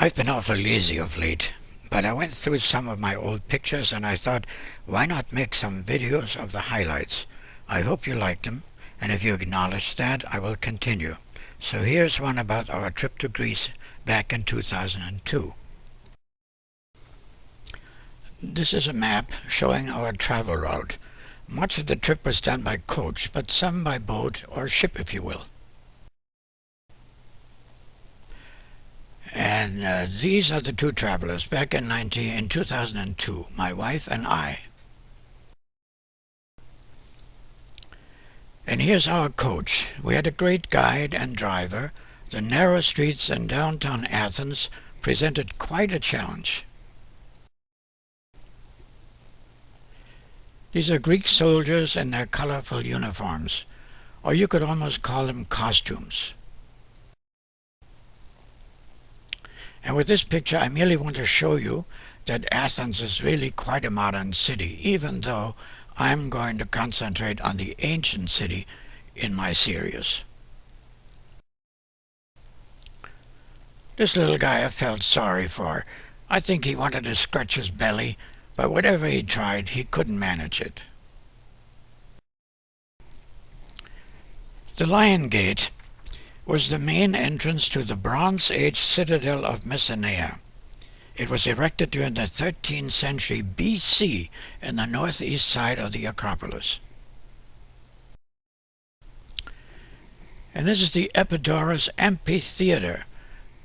I've been awfully lazy of late, but I went through some of my old pictures and I thought, why not make some videos of the highlights? I hope you liked them, and if you acknowledge that, I will continue. So here's one about our trip to Greece back in 2002. This is a map showing our travel route. Much of the trip was done by coach, but some by boat or ship, if you will. And these are the two travelers back in 2002, my wife and I. And here's our coach. We had a great guide and driver. The narrow streets in downtown Athens presented quite a challenge. These are Greek soldiers in their colorful uniforms, or you could almost call them costumes. And with this picture, I merely want to show you that Athens is really quite a modern city, even though I'm going to concentrate on the ancient city in my series. This little guy I felt sorry for. I think he wanted to scratch his belly, but whatever he tried, he couldn't manage it. The Lion Gate was the main entrance to the Bronze Age citadel of Mycenae. It was erected during the 13th century BC in the northeast side of the Acropolis. And this is the Epidaurus Amphitheater.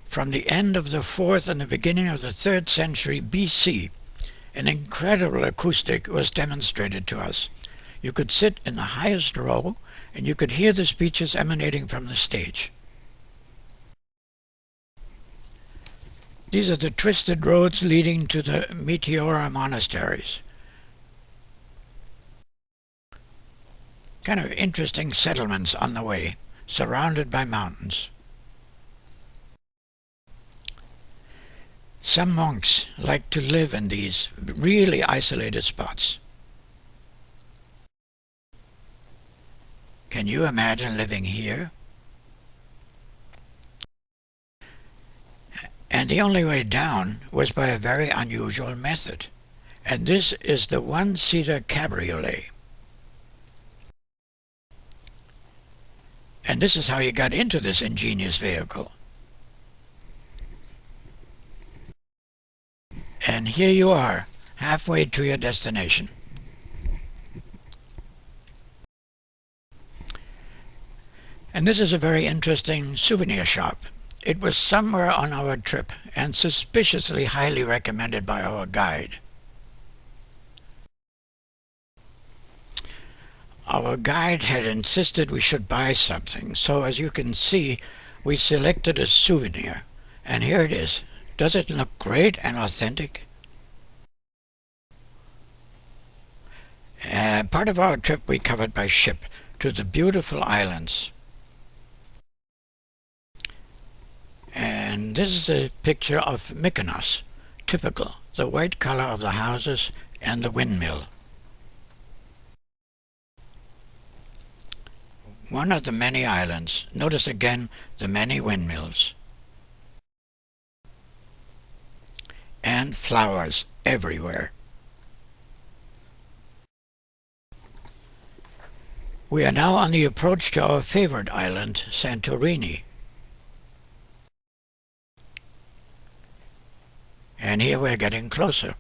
From the end of the 4th and the beginning of the 3rd century BC, an incredible acoustic was demonstrated to us. You could sit in the highest row, and you could hear the speeches emanating from the stage. These are the twisted roads leading to the Meteora monasteries. Kind of interesting settlements on the way, surrounded by mountains. Some monks like to live in these really isolated spots. Can you imagine living here? And the only way down was by a very unusual method. And this is the one-seater cabriolet. And this is how you got into this ingenious vehicle. And here you are, halfway to your destination. And this is a very interesting souvenir shop. It was somewhere on our trip and suspiciously highly recommended by our guide. Our guide had insisted we should buy something, so as you can see, we selected a souvenir. And here it is. Does it look great and authentic? Part of our trip we covered by ship to the beautiful islands. And this is a picture of Mykonos, typical, the white color of the houses and the windmill. One of the many islands. Notice again the many windmills. And flowers everywhere. We are now on the approach to our favorite island, Santorini. And here we're getting closer.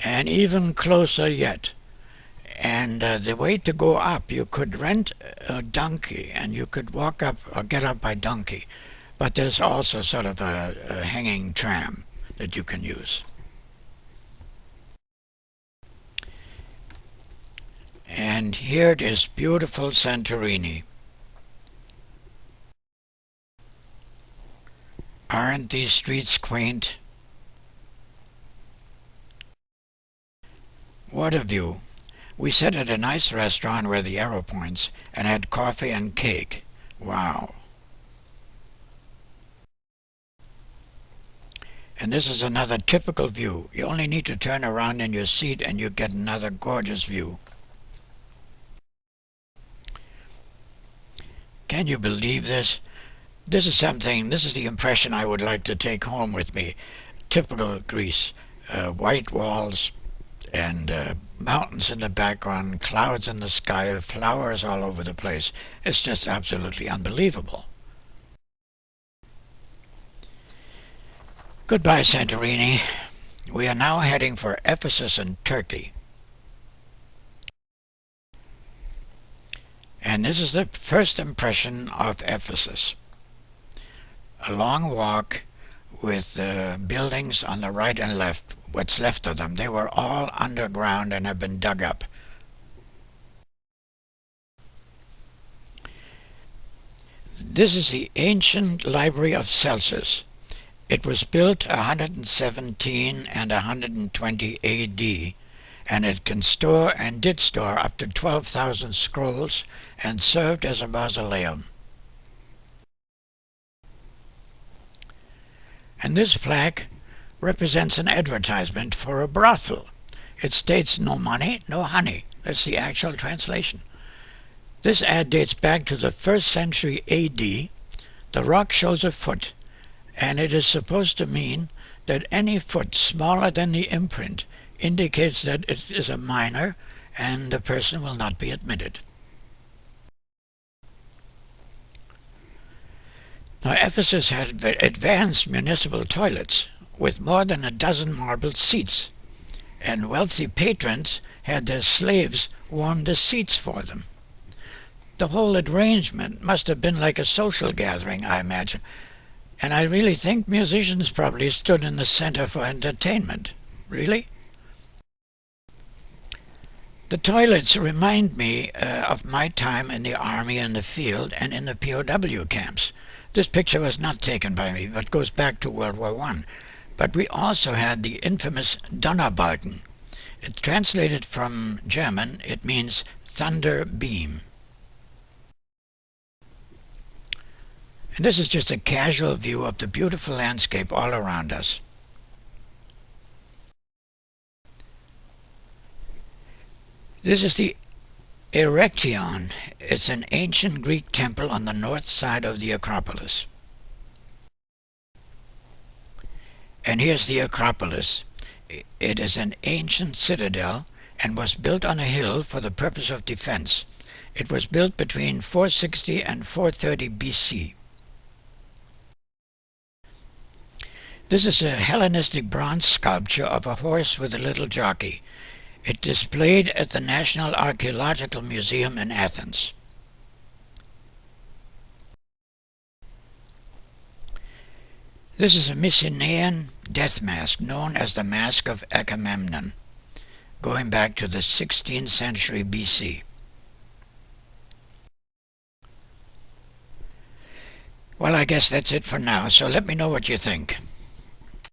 And even closer yet. And the way to go up, you could rent a donkey and you could walk up or get up by donkey. But there's also sort of a hanging tram that you can use. And here it is, beautiful Santorini. Aren't these streets quaint? What a view. We sat at a nice restaurant where the arrow points and had coffee and cake. Wow. And this is another typical view. You only need to turn around in your seat and you get another gorgeous view. Can you believe this? This is the impression I would like to take home with me. Typical Greece. White walls and mountains in the background, clouds in the sky, flowers all over the place. It's just absolutely unbelievable. Goodbye, Santorini. We are now heading for Ephesus in Turkey. And this is the first impression of Ephesus. A long walk with buildings on the right and left, what's left of them. They were all underground and have been dug up. This is the ancient library of Celsus. It was built 117 and 120 AD, and it can store and did store up to 12,000 scrolls and served as a mausoleum. And this plaque represents an advertisement for a brothel. It states no money, no honey. That's the actual translation. This ad dates back to the 1st century AD. The rock shows a foot, and it is supposed to mean that any foot smaller than the imprint indicates that it is a minor and the person will not be admitted. Now, Ephesus had advanced municipal toilets with more than a dozen marble seats, and wealthy patrons had their slaves warm the seats for them. The whole arrangement must have been like a social gathering, I imagine, and I really think musicians probably stood in the center for entertainment. Really? The toilets remind me of my time in the army in the field and in the POW camps. This picture was not taken by me, but goes back to World War I. But we also had the infamous Donnerbalken. It's translated from German. It means thunder beam. And this is just a casual view of the beautiful landscape all around us. This is the Erechtheion. It's an ancient Greek temple on the north side of the Acropolis. And here's the Acropolis. It is an ancient citadel and was built on a hill for the purpose of defense. It was built between 460 and 430 BC. This is a Hellenistic bronze sculpture of a horse with a little jockey. It displayed at the National Archaeological Museum in Athens. This is a Mycenaean death mask known as the Mask of Agamemnon, going back to the 16th century BC. Well, I guess that's it for now, so let me know what you think.